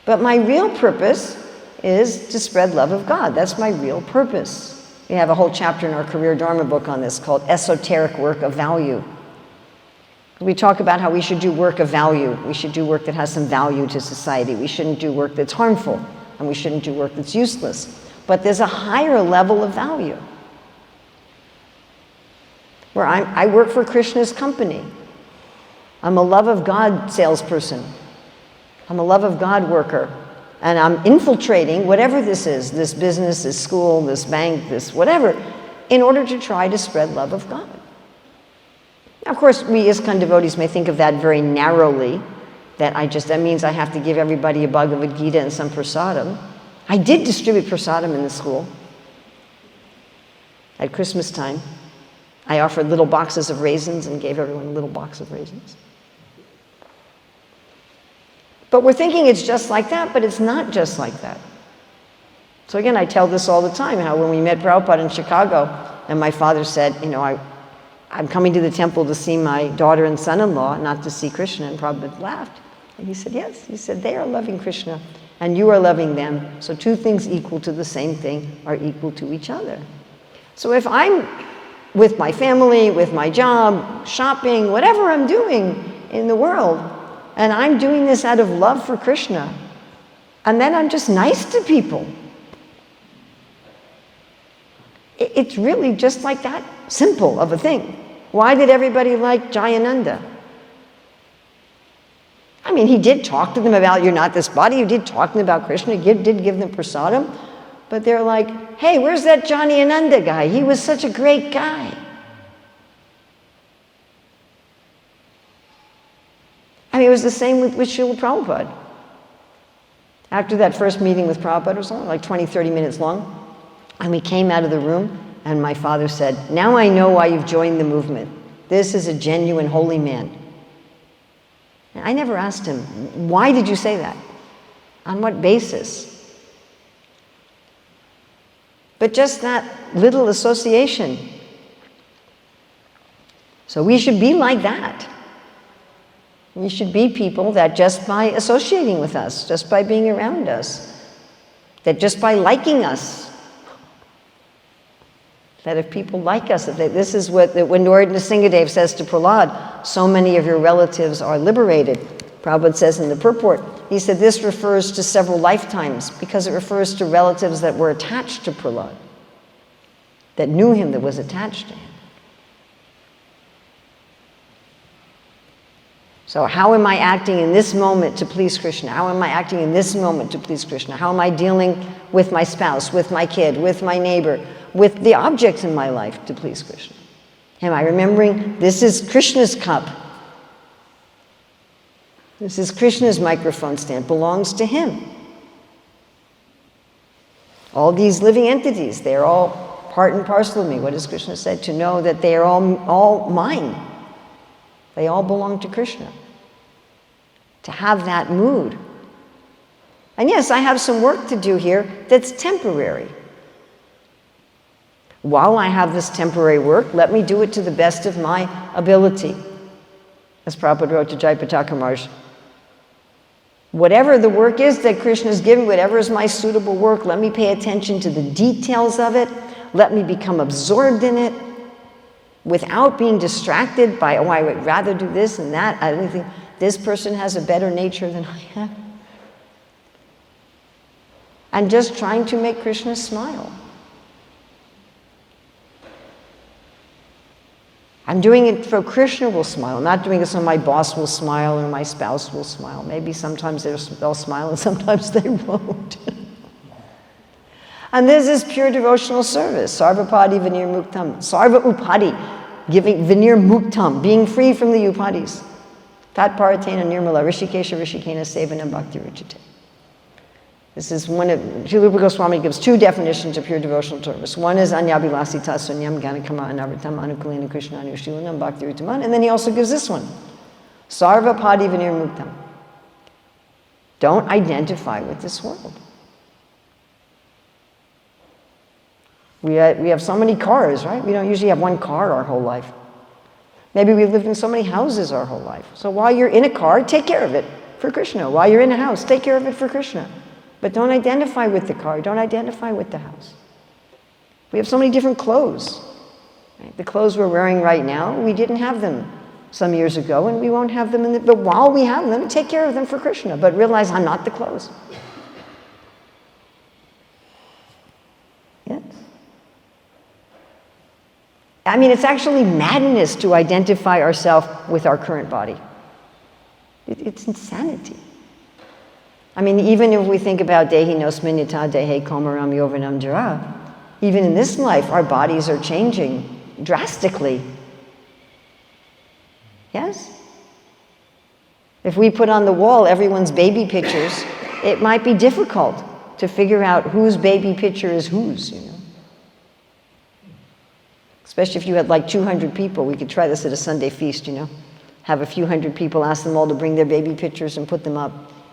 but my real purpose is to spread love of God. That's my real purpose. We have a whole chapter in our Career Dharma book on this called Esoteric Work of Value. We talk about how we should do work of value. We should do work that has some value to society. We shouldn't do work that's harmful, and we shouldn't do work that's useless. But there's a higher level of value where I work for Krishna's company. I'm a love of God salesperson. I'm a love of God worker. And I'm infiltrating whatever this is, this business, this school, this bank, this whatever, in order to try to spread love of God. Now, of course, we ISKCON devotees may think of that very narrowly, that means I have to give everybody a Bhagavad Gita and some prasadam. I did distribute prasadam in the school. At Christmas time, I offered little boxes of raisins and gave everyone a little box of raisins. But we're thinking it's just like that, but it's not just like that. So again, I tell this all the time, how when we met Prabhupada in Chicago, and my father said, you know, I'm coming to the temple to see my daughter and son-in-law, not to see Krishna, and Prabhupada laughed. And he said, yes. He said, they are loving Krishna, and you are loving them. So two things equal to the same thing are equal to each other. So if I'm with my family, with my job, shopping, whatever I'm doing in the world, and I'm doing this out of love for Krishna, and then I'm just nice to people, it's really just like that simple of a thing. Why did everybody like Jayananda? I mean, he did talk to them about, you're not this body, he did talk to them about Krishna, he did give them prasadam, but they're like, hey, where's that Johnny Ananda guy? He was such a great guy. I mean, it was the same with Srila Prabhupada. After that first meeting with Prabhupada, it was only like 20, 30 minutes long, and we came out of the room, and my father said, now I know why you've joined the movement. This is a genuine holy man. And I never asked him, why did you say that? On what basis? But just that little association. So we should be like that. We should be people that just by associating with us, just by being around us, that just by liking us, that if people like us, this is what when Narasimhadev says to Prahlad, so many of your relatives are liberated. Prabhupada says in the purport, he said this refers to several lifetimes because it refers to relatives that were attached to Prahlad, that knew him, that was attached to him. So how am I acting in this moment to please Krishna? How am I acting in this moment to please Krishna? How am I dealing with my spouse, with my kid, with my neighbor, with the objects in my life to please Krishna? Am I remembering this is Krishna's cup? This is Krishna's microphone stand, belongs to him. All these living entities, they're all part and parcel of me. What does Krishna say? To know that they are all mine. They all belong to Krishna. To have that mood. And yes, I have some work to do here that's temporary. While I have this temporary work, let me do it to the best of my ability. As Prabhupada wrote to Jayapataka Maharaj, whatever the work is that Krishna's given, whatever is my suitable work, let me pay attention to the details of it. Let me become absorbed in it without being distracted by, oh, I would rather do this and that. I don't think this person has a better nature than I have. And just trying to make Krishna smile. I'm doing it so Krishna will smile. I'm not doing it so my boss will smile or my spouse will smile. Maybe sometimes they'll smile and sometimes they won't. And this is pure devotional service. Sarvapadi vinir muktam. Sarva upadi, giving vinir muktam, being free from the upadis. Tat paratena nirmala rishikesha rishikena sevanam bhakti ruchite. This is one of, Srila Rupa Goswami gives two definitions of pure devotional service. One is anyabhilasita sunyam ganakama anavritam anukulena krishna anushilanam bhakti rutaman. And then he also gives this one. Sarvapadi vinir muktam. Don't identify with this world. We have so many cars, right? We don't usually have one car our whole life. Maybe we've lived in so many houses our whole life. So while you're in a car, take care of it for Krishna. While you're in a house, take care of it for Krishna. But don't identify with the car. Don't identify with the house. We have so many different clothes. Right? The clothes we're wearing right now, we didn't have them some years ago, and we won't have them but while we have them, take care of them for Krishna. But realize I'm not the clothes. Yes? I mean, it's actually madness to identify ourselves with our current body. It's insanity. I mean, even if we think about dehi nosminyata dehe komaram yovanam jara, even in this life, our bodies are changing drastically. Yes? If we put on the wall everyone's baby pictures, it might be difficult to figure out whose baby picture is whose, you know. Especially if you had like 200 people. We could try this at a Sunday feast, you know. Have a few hundred people, ask them all to bring their baby pictures and put them up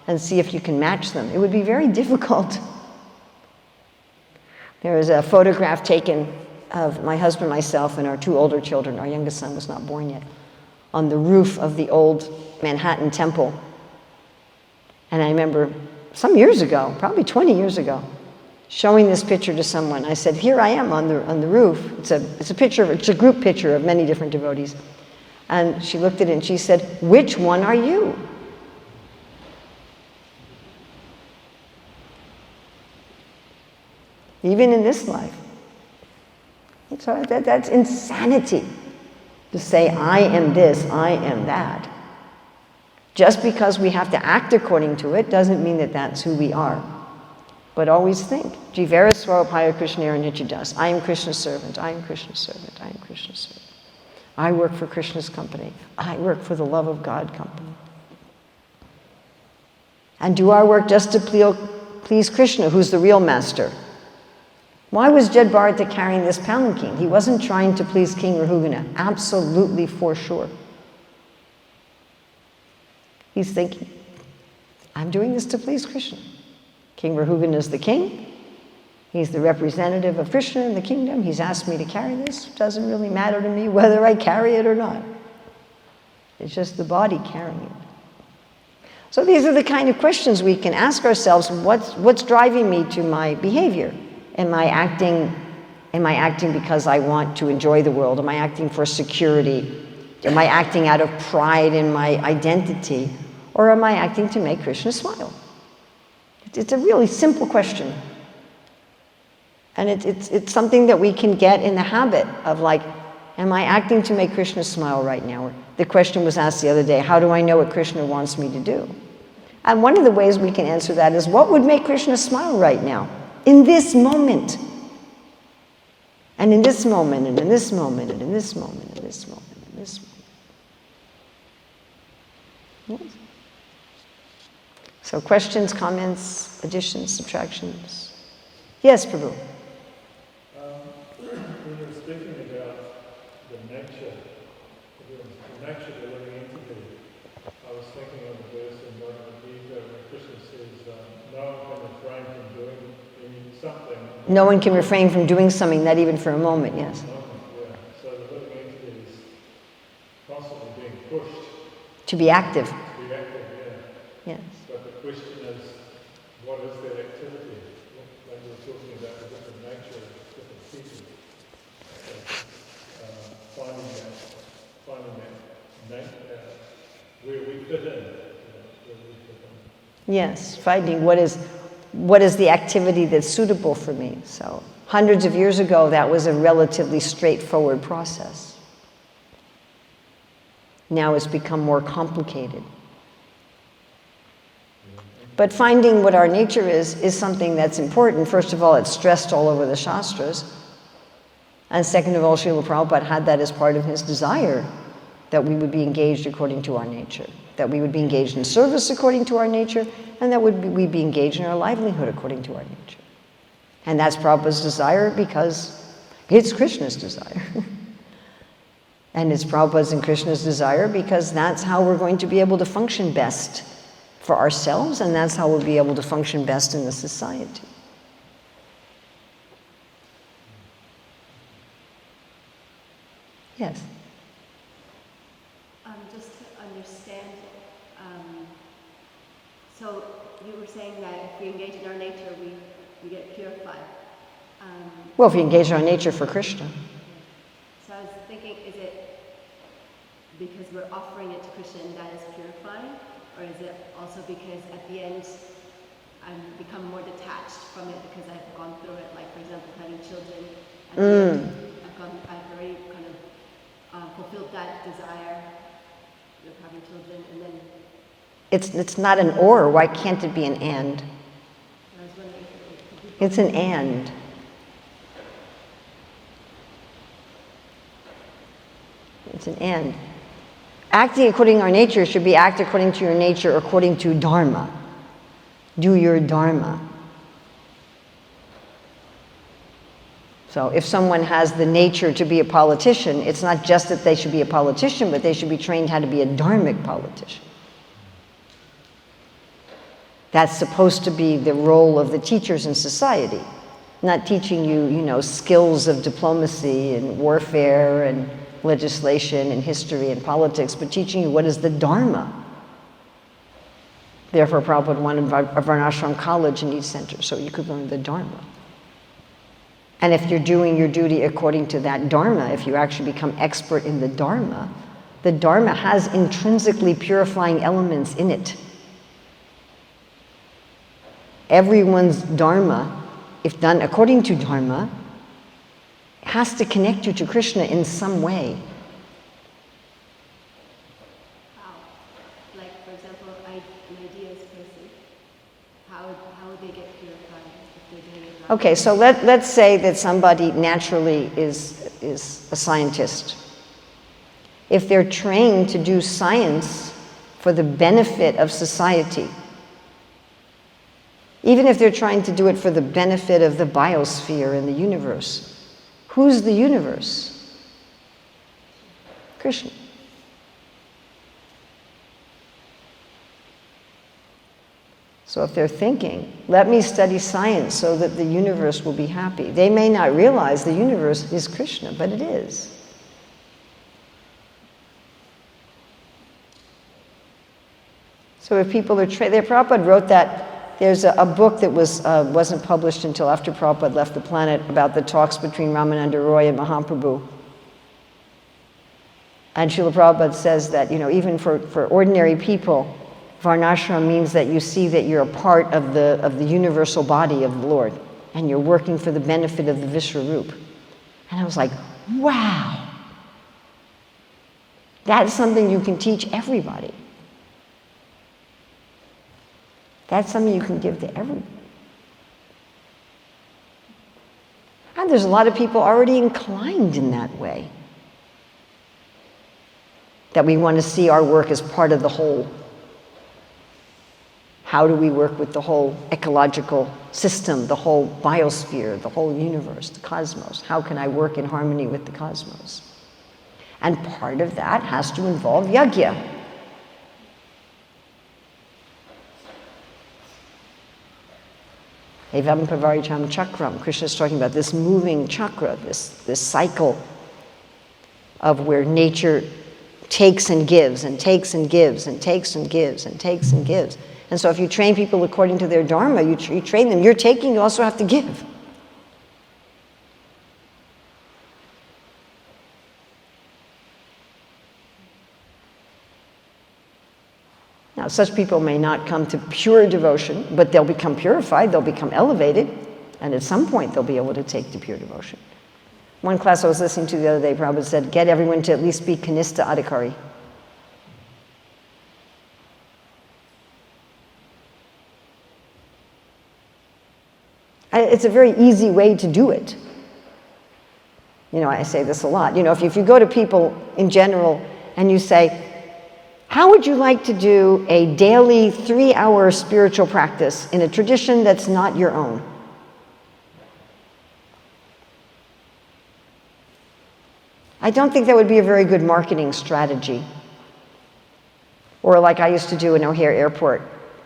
and see if you can match them. It would be very difficult. There was a photograph taken of my husband, myself, and our two older children. Our youngest son was not born yet. On the roof of the old Manhattan temple. And I remember some years ago, probably 20 years ago, showing this picture to someone. I said, here I am on the roof. It's a picture, it's a group picture of many different devotees. And she looked at it and she said, which one are you? Even in this life. So that's insanity. To say, I am this, I am that. Just because we have to act according to it doesn't mean that that's who we are. But always think, Jivara Swarupaya Krishnara Nityadas. I am Krishna's servant, I am Krishna's servant, I am Krishna's servant. I work for Krishna's company. I work for the love of God company. And do our work just to please Krishna, who's the real master. Why was Jed Bharata carrying this palanquin? He wasn't trying to please King Rahugana, absolutely for sure. He's thinking, I'm doing this to please Krishna. King Rahugana is the king. He's the representative of Krishna in the kingdom. He's asked me to carry this. It doesn't really matter to me whether I carry it or not. It's just the body carrying it. So these are the kind of questions we can ask ourselves. What's driving me to my behavior? Am I acting because I want to enjoy the world? Am I acting for security? Am I acting out of pride in my identity? Or am I acting to make Krishna smile? It's a really simple question. And it's something that we can get in the habit of, like, am I acting to make Krishna smile right now? The question was asked the other day, how do I know what Krishna wants me to do? And one of the ways we can answer that is, what would make Krishna smile right now? In this moment. And in this moment, and in this moment, and in this moment, and this moment, and this moment. Yes. So questions, comments, additions, subtractions? Yes, Prabhu. When you were speaking about the nature of the living entity, I was thinking of the verse in Bhagavad Gita where Krishna says, no one can refrain from doing something. No one can refrain from doing something, not even for a moment, yes. Yeah. So the living entity is constantly being pushed. To be active. To be active, yeah. Yes. But the question is, what is that activity? Like we were talking about the different nature of different people. So, finding that where we fit in. Yes, finding what is the activity that's suitable for me. So hundreds of years ago, that was a relatively straightforward process. Now it's become more complicated. But finding what our nature is something that's important. First of all, it's stressed all over the Shastras. And second of all, Srila Prabhupada had that as part of his desire, that we would be engaged according to our nature, that we would be engaged in service according to our nature, and that we'd be engaged in our livelihood according to our nature. And that's Prabhupada's desire because it's Krishna's desire. And it's Prabhupada's and Krishna's desire because that's how we're going to be able to function best for ourselves, and that's how we'll be able to function best in the society. Yes? Just to understand, so you were saying that if we engage in our nature, we get purified. Well, if we engage in our nature for Krishna. So I was thinking, is it because we're offering it to Krishna and that is purifying? Or is it also because at the end I've become more detached from it because I've gone through it, like for example having children, at the end I've already kind of fulfilled that desire of having children, and then... It's not an or, why can't it be an and? I was wondering if it could be... It's an and. It's an and. Acting according to our nature should be act according to your nature, according to Dharma. Do your Dharma. So if someone has the nature to be a politician, it's not just that they should be a politician, but they should be trained how to be a dharmic politician. That's supposed to be the role of the teachers in society. Not teaching you, skills of diplomacy and warfare and legislation and history and politics, but teaching you what is the Dharma. Therefore, Prabhupada wanted a Varnashram college in each center, so you could learn the Dharma. And if you're doing your duty according to that Dharma, if you actually become expert in the Dharma has intrinsically purifying elements in it. Everyone's Dharma, if done according to Dharma, has to connect you to Krishna in some way. How? Like, for example, an ideas person. how would they get purified if they're doing it right? Okay, so let's say that somebody naturally is a scientist. If they're trained to do science for the benefit of society, even if they're trying to do it for the benefit of the biosphere and the universe, who's the universe? Krishna. So if they're thinking, let me study science so that the universe will be happy, they may not realize the universe is Krishna, but it is. So if people are Prabhupada wrote that, there's a book that wasn't published until after Prabhupada left the planet about the talks between Ramananda Roy and Mahaprabhu. And Srila Prabhupada says that, even for ordinary people, Varnashram means that you see that you're a part of the universal body of the Lord, and you're working for the benefit of the Vishwarup. And I was like, wow! That's something you can teach everybody. That's something you can give to everyone. And there's a lot of people already inclined in that way. That we want to see our work as part of the whole. How do we work with the whole ecological system, the whole biosphere, the whole universe, the cosmos? How can I work in harmony with the cosmos? And part of that has to involve yajna. Evam Pavaricham Chakram. Krishna is talking about this moving chakra, this cycle of where nature takes and gives and takes and gives and takes and gives and takes and gives. And so if you train people according to their dharma, you train them, you're taking, you also have to give. Now, such people may not come to pure devotion, but they'll become purified, they'll become elevated, and at some point they'll be able to take to pure devotion. One class I was listening to the other day, Prabhupada said, get everyone to at least be Kanista Adhikari. It's a very easy way to do it. I say this a lot. If you go to people in general and you say, how would you like to do a daily 3-hour spiritual practice in a tradition that's not your own? I don't think that would be a very good marketing strategy. Or like I used to do in O'Hare Airport,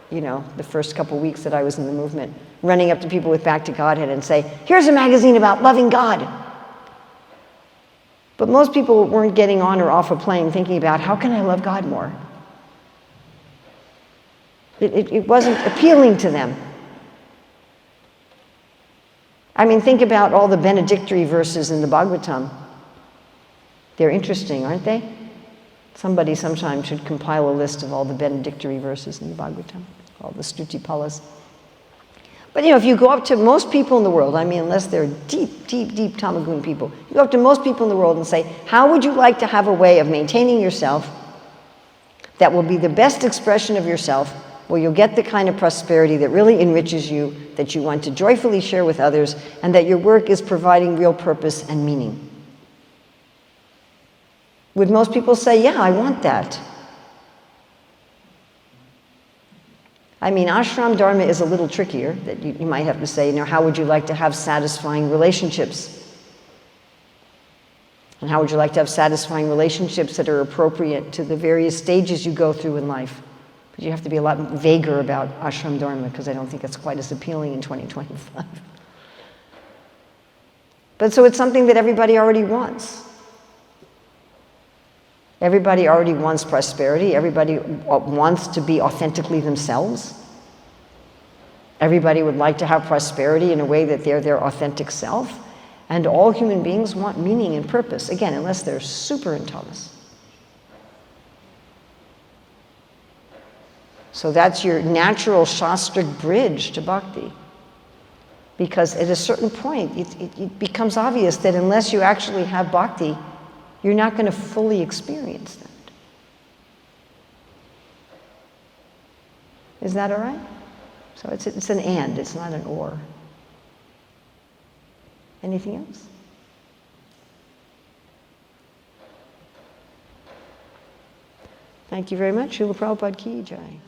the first couple weeks that I was in the movement, running up to people with Back to Godhead and say, here's a magazine about loving God. But most people weren't getting on or off a plane thinking about, how can I love God more? It wasn't appealing to them. I mean, think about all the benedictory verses in the Bhagavatam. They're interesting, aren't they? Somebody sometime should compile a list of all the benedictory verses in the Bhagavatam, all the Strutipalas. But if you go up to most people in the world, unless they're deep, deep, deep Tamagun people, you go up to most people in the world and say, how would you like to have a way of maintaining yourself that will be the best expression of yourself, where you'll get the kind of prosperity that really enriches you, that you want to joyfully share with others, and that your work is providing real purpose and meaning? Would most people say, yeah, I want that? Ashram dharma is a little trickier, that you might have to say, how would you like to have satisfying relationships? And how would you like to have satisfying relationships that are appropriate to the various stages you go through in life? But you have to be a lot vaguer about ashram dharma, because I don't think it's quite as appealing in 2025. But so it's something that everybody already wants. Everybody already wants prosperity. Everybody wants to be authentically themselves. Everybody would like to have prosperity in a way that they're their authentic self. And all human beings want meaning and purpose, again, unless they're super in tamas. So that's your natural shastric bridge to bhakti. Because at a certain point, it becomes obvious that unless you actually have bhakti, you're not going to fully experience that. Is that all right? So it's an and, it's not an or. Anything else? Thank you very much. Srila Prabhupada Ki Jai.